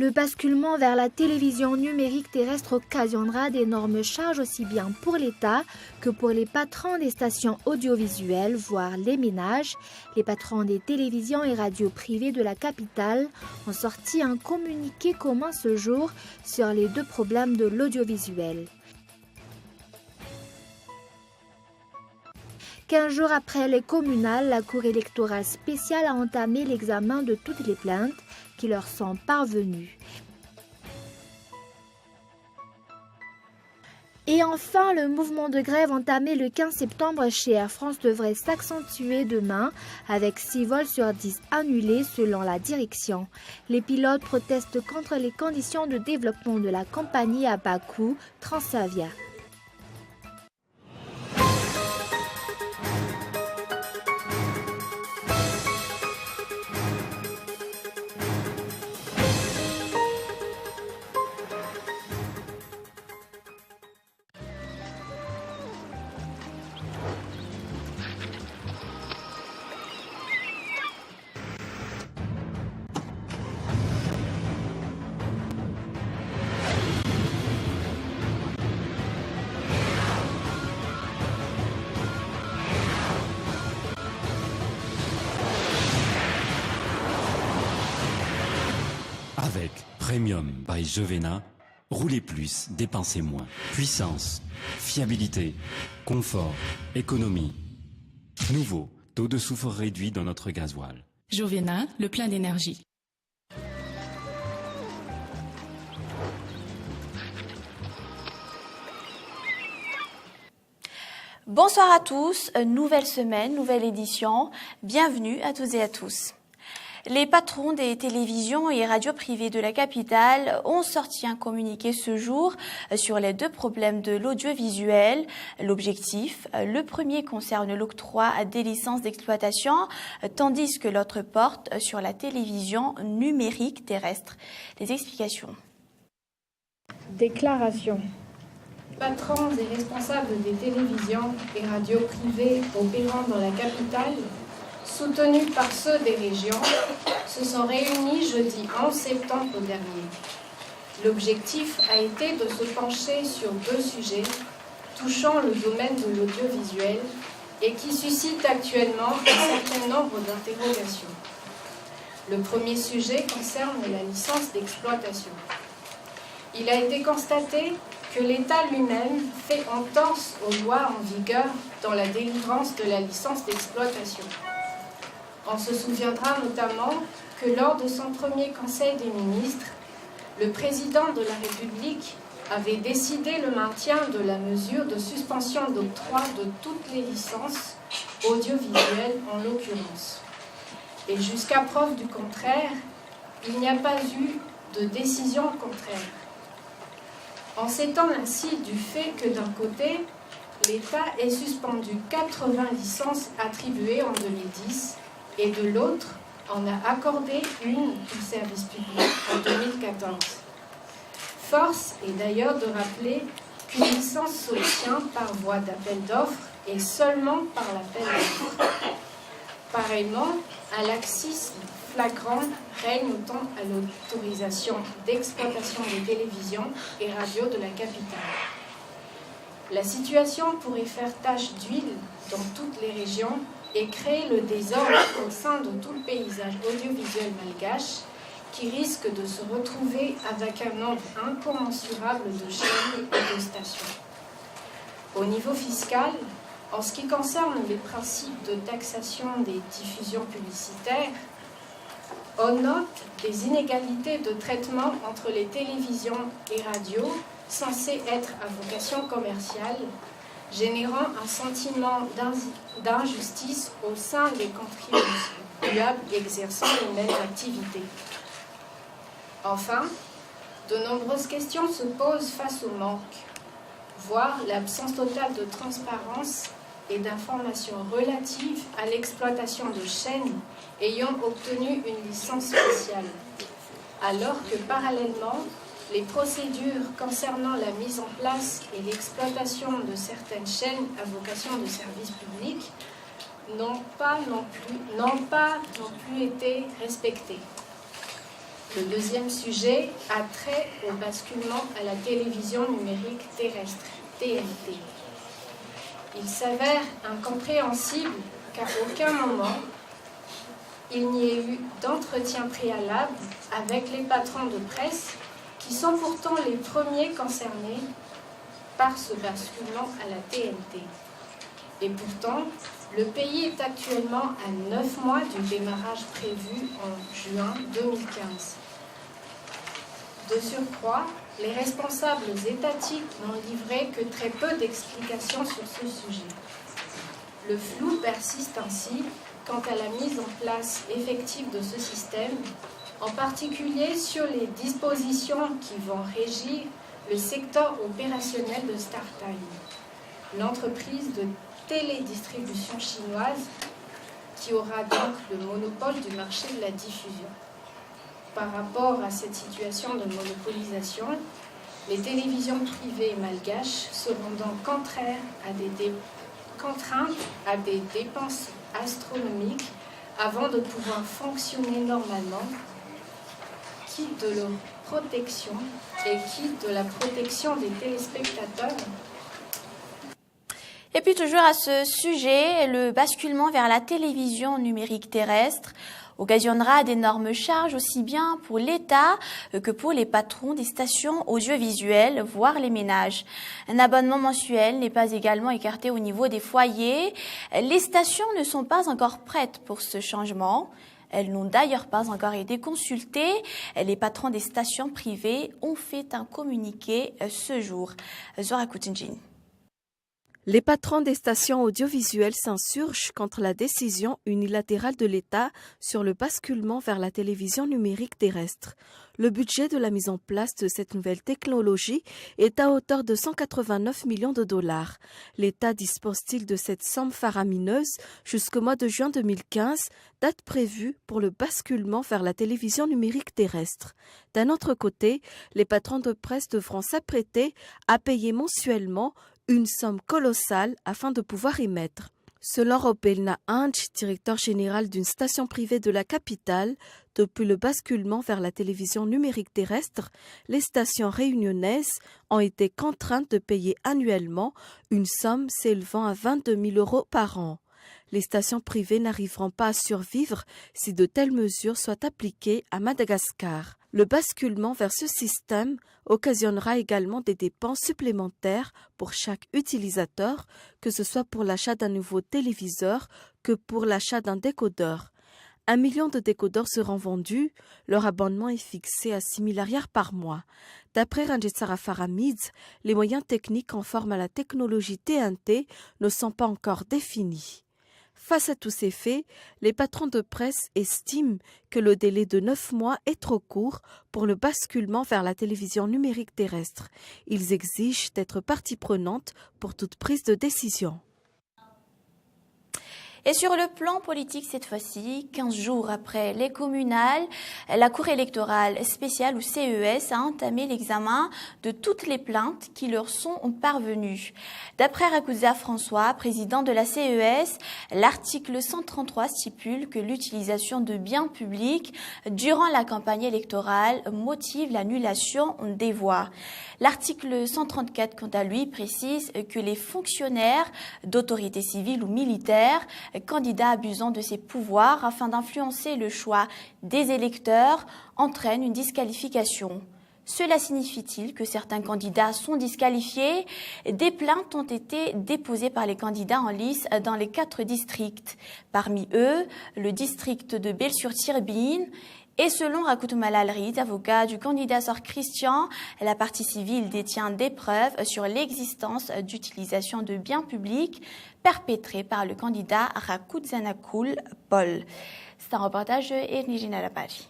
Le basculement vers la télévision numérique terrestre occasionnera d'énormes charges aussi bien pour l'État que pour les patrons des stations audiovisuelles, voire les ménages. Les patrons des télévisions et radios privées de la capitale ont sorti un communiqué commun ce jour sur les deux problèmes de l'audiovisuel. 15 jours après les communales, la Cour électorale spéciale a entamé l'examen de toutes les plaintes qui leur sont parvenues. Et enfin, le mouvement de grève entamé le 15 septembre chez Air France devrait s'accentuer demain avec 6 vols sur 10 annulés selon la direction. Les pilotes protestent contre les conditions de développement de la compagnie à bas coût Transavia. Avec Premium by Jevena, roulez plus, dépensez moins. Puissance, fiabilité, confort, économie. Nouveau, taux de soufre réduit dans notre gasoil. Jevena, le plein d'énergie. Bonsoir à tous, nouvelle semaine, nouvelle édition. Bienvenue à toutes et à tous. Les patrons des télévisions et radios privées de la capitale ont sorti un communiqué ce jour sur les deux problèmes de l'audiovisuel. L'objectif, le premier concerne l'octroi des licences d'exploitation, tandis que l'autre porte sur la télévision numérique terrestre. Les explications. Déclaration. Patrons et responsables des télévisions et radios privées opérant dans la capitale, soutenus par ceux des régions, se sont réunis jeudi 11 septembre dernier. L'objectif a été de se pencher sur deux sujets touchant le domaine de l'audiovisuel et qui suscitent actuellement un certain nombre d'interrogations. Le premier sujet concerne la licence d'exploitation. Il a été constaté que l'État lui-même fait entorse aux lois en vigueur dans la délivrance de la licence d'exploitation. On se souviendra notamment que lors de son premier Conseil des ministres, le président de la République avait décidé le maintien de la mesure de suspension d'octroi de toutes les licences audiovisuelles en l'occurrence. Et jusqu'à preuve du contraire, il n'y a pas eu de décision contraire. On s'étend ainsi du fait que d'un côté, l'État ait suspendu 80 licences attribuées en 2010 et de l'autre, on a accordé une pour service public en 2014. Force est d'ailleurs de rappeler qu'une licence s'obtient par voie d'appel d'offres et seulement par l'appel d'offres. Pareillement, un laxisme flagrant règne autant à l'autorisation d'exploitation des télévisions et radios de la capitale. La situation pourrait faire tache d'huile dans toutes les régions et créer le désordre au sein de tout le paysage audiovisuel malgache qui risque de se retrouver avec un nombre incommensurable de chaînes et de stations. Au niveau fiscal, en ce qui concerne les principes de taxation des diffusions publicitaires, on note des inégalités de traitement entre les télévisions et radios censées être à vocation commerciale, générant un sentiment d'injustice au sein des contribuables exerçant les mêmes activités. Enfin, de nombreuses questions se posent face au manque, voire l'absence totale de transparence et d'informations relatives à l'exploitation de chaînes ayant obtenu une licence spéciale, alors que parallèlement, les procédures concernant la mise en place et l'exploitation de certaines chaînes à vocation de service public n'ont pas non plus été respectées. Le deuxième sujet a trait au basculement à la télévision numérique terrestre, TNT. Il s'avère incompréhensible qu'à aucun moment il n'y ait eu d'entretien préalable avec les patrons de presse qui sont pourtant les premiers concernés par ce basculement à la TNT. Et pourtant, le pays est actuellement à 9 mois du démarrage prévu en juin 2015. De surcroît, les responsables étatiques n'ont livré que très peu d'explications sur ce sujet. Le flou persiste ainsi quant à la mise en place effective de ce système, en particulier sur les dispositions qui vont régir le secteur opérationnel de StarTime, l'entreprise de télédistribution chinoise qui aura donc le monopole du marché de la diffusion. Par rapport à cette situation de monopolisation, les télévisions privées malgaches seront donc contraintes à des dépenses astronomiques avant de pouvoir fonctionner normalement, quitte de leur protection et quitte de la protection des téléspectateurs. Et puis toujours à ce sujet, le basculement vers la télévision numérique terrestre occasionnera d'énormes charges aussi bien pour l'État que pour les patrons des stations audiovisuelles, voire les ménages. Un abonnement mensuel n'est pas également écarté au niveau des foyers. Les stations ne sont pas encore prêtes pour ce changement. Elles n'ont d'ailleurs pas encore été consultées. Les patrons des stations privées ont fait un communiqué ce jour. Zora Koutinjin. Les patrons des stations audiovisuelles s'insurgent contre la décision unilatérale de l'État sur le basculement vers la télévision numérique terrestre. Le budget de la mise en place de cette nouvelle technologie est à hauteur de 189 millions de dollars. L'État dispose-t-il de cette somme faramineuse jusqu'au mois de juin 2015, date prévue pour le basculement vers la télévision numérique terrestre. D'un autre côté, les patrons de presse devront s'apprêter à payer mensuellement une somme colossale afin de pouvoir y mettre. Selon Robelna Ange, directeur général d'une station privée de la capitale, depuis le basculement vers la télévision numérique terrestre, les stations réunionnaises ont été contraintes de payer annuellement une somme s'élevant à 22 000 € par an. Les stations privées n'arriveront pas à survivre si de telles mesures soient appliquées à Madagascar. Le basculement vers ce système occasionnera également des dépenses supplémentaires pour chaque utilisateur, que ce soit pour l'achat d'un nouveau téléviseur que pour l'achat d'un décodeur. 1 million de décodeurs seront vendus, leur abonnement est fixé à 6 000 arrières par mois. D'après Ranjitsara Faramid, les moyens techniques conformes à la technologie TNT ne sont pas encore définis. Face à tous ces faits, les patrons de presse estiment que le délai de 9 mois est trop court pour le basculement vers la télévision numérique terrestre. Ils exigent d'être partie prenante pour toute prise de décision. Et sur le plan politique cette fois-ci, 15 jours après les communales, la Cour électorale spéciale ou CES a entamé l'examen de toutes les plaintes qui leur sont parvenues. D'après Rakuza François, président de la CES, l'article 133 stipule que l'utilisation de biens publics durant la campagne électorale motive l'annulation des voix. L'article 134, quant à lui, précise que les fonctionnaires d'autorité civile ou militaire, candidats abusant de ses pouvoirs afin d'influencer le choix des électeurs, entraînent une disqualification. Cela signifie-t-il que certains candidats sont disqualifiés? Des plaintes ont été déposées par les candidats en lice dans les 4 districts. Parmi eux, le district de Bel-sur-Tirbine. Et selon Rakoutou Malalrid, avocat du candidat Sor Christian, la partie civile détient des preuves sur l'existence d'utilisation de biens publics perpétrés par le candidat Rakout Zanakoul Paul. C'est un reportage de Ernigina Lapari.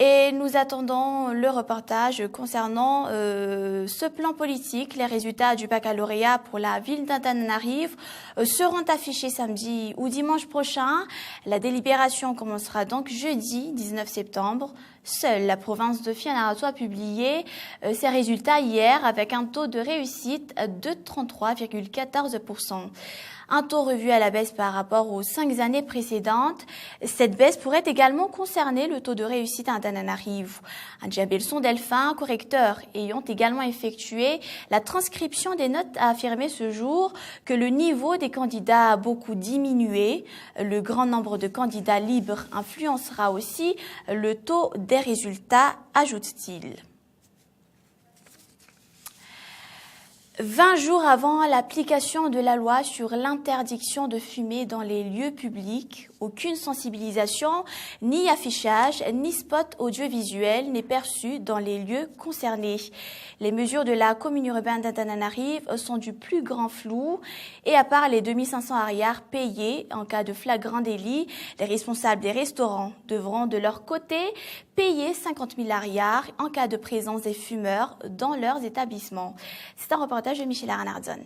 Et nous attendons le reportage concernant ce plan politique. Les résultats du baccalauréat pour la ville d'Antananarivo seront affichés samedi ou dimanche prochain. La délibération commencera donc jeudi 19 septembre. Seule la province de Fianarantsoa a publié ses résultats hier avec un taux de réussite de 33,14%. Un taux revu à la baisse par rapport aux 5 années précédentes. Cette baisse pourrait également concerner le taux de réussite à Antananarivo. Adjabel Sondelphin, correcteur ayant également effectué la transcription des notes, a affirmé ce jour que le niveau des candidats a beaucoup diminué. Le grand nombre de candidats libres influencera aussi le taux des résultats, ajoute-t-il. 20 jours avant l'application de la loi sur l'interdiction de fumer dans les lieux publics, aucune sensibilisation, ni affichage, ni spot audiovisuel n'est perçu dans les lieux concernés. Les mesures de la commune urbaine d'Antananarivo sont du plus grand flou et à part les 2500 arrières payés en cas de flagrant délit, les responsables des restaurants devront de leur côté payer 50 000 arrières en cas de présence des fumeurs dans leurs établissements. C'est un reportage de Michel Arnardson.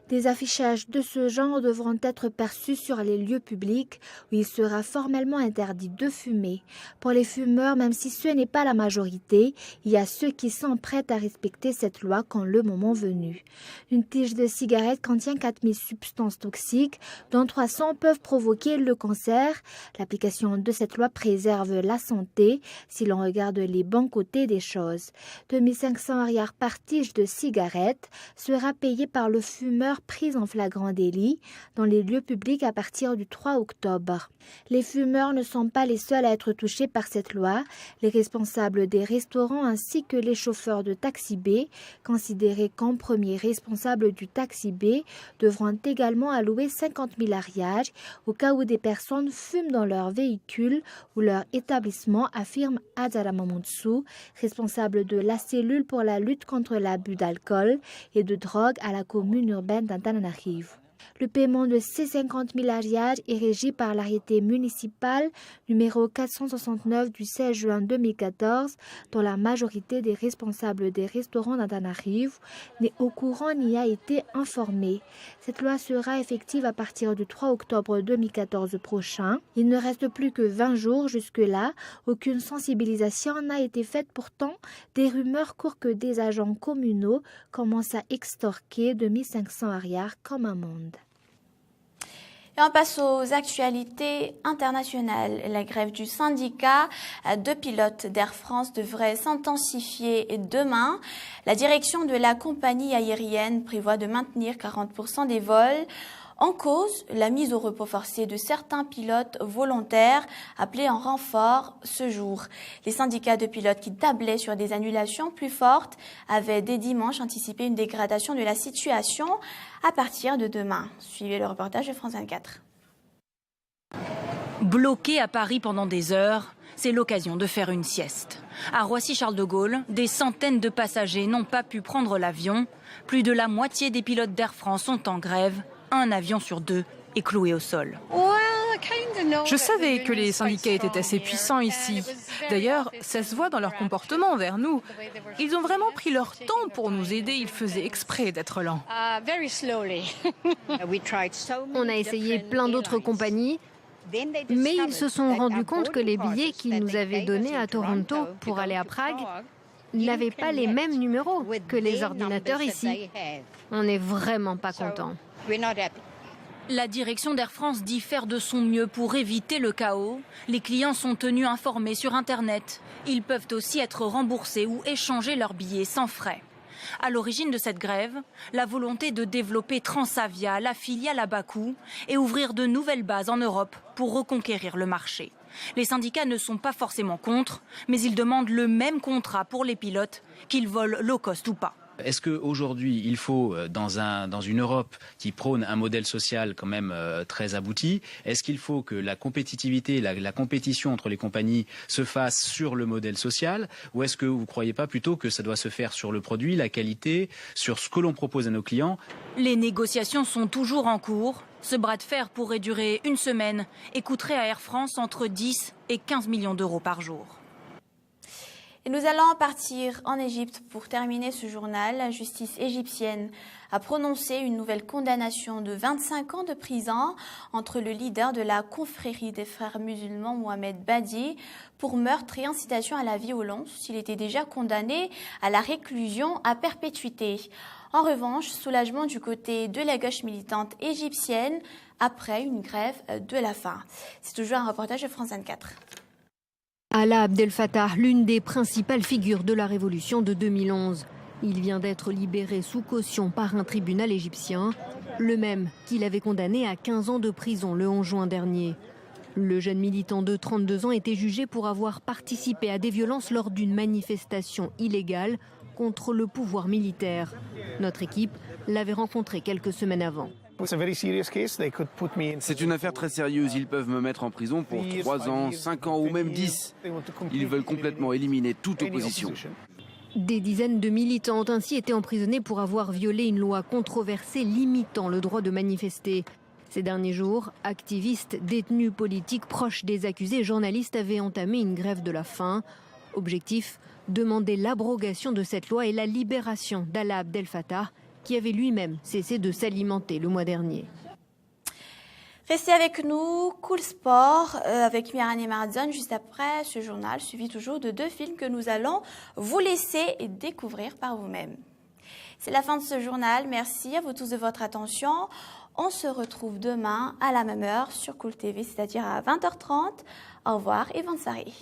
Des affichages de ce genre devront être perçus sur les lieux publics où il sera formellement interdit de fumer. Pour les fumeurs, même si ce n'est pas la majorité, il y a ceux qui sont prêts à respecter cette loi quand le moment venu. Une tige de cigarette contient 4000 substances toxiques, dont 300 peuvent provoquer le cancer. L'application de cette loi préserve la santé si l'on regarde les bons côtés des choses. 2500 arrières par tige de cigarette sera payé par le fumeur pris en flagrant délit dans les lieux publics à partir du 3 octobre. Les fumeurs ne sont pas les seuls à être touchés par cette loi. Les responsables des restaurants ainsi que les chauffeurs de taxi B, considérés comme premiers responsables du taxi B, devront également allouer 50 000 ariages au cas où des personnes fument dans leur véhicule ou leur établissement, affirme Adara Mamoudou, responsable de la cellule pour la lutte contre l'abus d'alcool et de drogue à la commune urbaine d'Antananarivo. Le paiement de ces 50 000 ariages est régi par l'arrêté municipal numéro 469 du 16 juin 2014, dont la majorité des responsables des restaurants d'Antananarivo n'est au courant ni a été informée. Cette loi sera effective à partir du 3 octobre 2014 prochain. Il ne reste plus que 20 jours jusque-là. Aucune sensibilisation n'a été faite. Pourtant, des rumeurs courent que des agents communaux commencent à extorquer 2500 ariages comme amende. Et on passe aux actualités internationales. La grève du syndicat de pilotes d'Air France devrait s'intensifier demain. La direction de la compagnie aérienne prévoit de maintenir 40% des vols. En cause, la mise au repos forcé de certains pilotes volontaires appelés en renfort ce jour. Les syndicats de pilotes qui tablaient sur des annulations plus fortes avaient dès dimanche anticipé une dégradation de la situation à partir de demain. Suivez le reportage de France 24. Bloqué à Paris pendant des heures, c'est l'occasion de faire une sieste. À Roissy-Charles de Gaulle, des centaines de passagers n'ont pas pu prendre l'avion. Plus de la moitié des pilotes d'Air France sont en grève. Un avion sur deux est cloué au sol. Je savais que les syndicats étaient assez puissants ici. D'ailleurs, ça se voit dans leur comportement envers nous. Ils ont vraiment pris leur temps pour nous aider. Ils faisaient exprès d'être lents. On a essayé plein d'autres compagnies, mais ils se sont rendus compte que les billets qu'ils nous avaient donnés à Toronto pour aller à Prague n'avaient pas les mêmes numéros que les ordinateurs ici. On n'est vraiment pas contents. La direction d'Air France dit faire de son mieux pour éviter le chaos. Les clients sont tenus informés sur Internet. Ils peuvent aussi être remboursés ou échanger leurs billets sans frais. À l'origine de cette grève, la volonté de développer Transavia, la filiale à bas coût, et ouvrir de nouvelles bases en Europe pour reconquérir le marché. Les syndicats ne sont pas forcément contre, mais ils demandent le même contrat pour les pilotes, qu'ils volent low cost ou pas. Est-ce qu'aujourd'hui, il faut, dans une Europe qui prône un modèle social quand même très abouti, est-ce qu'il faut que la compétitivité, la compétition entre les compagnies se fasse sur le modèle social, ou est-ce que vous ne croyez pas plutôt que ça doit se faire sur le produit, la qualité, sur ce que l'on propose à nos clients? Les négociations sont toujours en cours. Ce bras de fer pourrait durer une semaine et coûterait à Air France entre 10 et 15 millions d'euros par jour. Et nous allons partir en Égypte pour terminer ce journal. La justice égyptienne a prononcé une nouvelle condamnation de 25 ans de prison entre le leader de la confrérie des frères musulmans, Mohamed Badi, pour meurtre et incitation à la violence. Il était déjà condamné à la réclusion à perpétuité. En revanche, soulagement du côté de la gauche militante égyptienne après une grève de la faim. C'est toujours un reportage de France 24. Alaa Abdel Fattah, l'une des principales figures de la révolution de 2011. Il vient d'être libéré sous caution par un tribunal égyptien, le même qu'il avait condamné à 15 ans de prison le 11 juin dernier. Le jeune militant de 32 ans était jugé pour avoir participé à des violences lors d'une manifestation illégale contre le pouvoir militaire. Notre équipe l'avait rencontré quelques semaines avant. C'est une affaire très sérieuse. Ils peuvent me mettre en prison pour 3 ans, 5 ans ou même 10. Ils veulent complètement éliminer toute opposition. Des dizaines de militants ont ainsi été emprisonnés pour avoir violé une loi controversée limitant le droit de manifester. Ces derniers jours, activistes, détenus politiques proches des accusés et journalistes avaient entamé une grève de la faim. Objectif, demander l'abrogation de cette loi et la libération d'Alaa Abdel Fattah, qui avait lui-même cessé de s'alimenter le mois dernier. Restez avec nous, Cool Sport, avec Mirani Marzon, juste après ce journal, suivi toujours de 2 films que nous allons vous laisser découvrir par vous-même. C'est la fin de ce journal. Merci à vous tous de votre attention. On se retrouve demain à la même heure sur Cool TV, c'est-à-dire à 20h30. Au revoir et bonne soirée.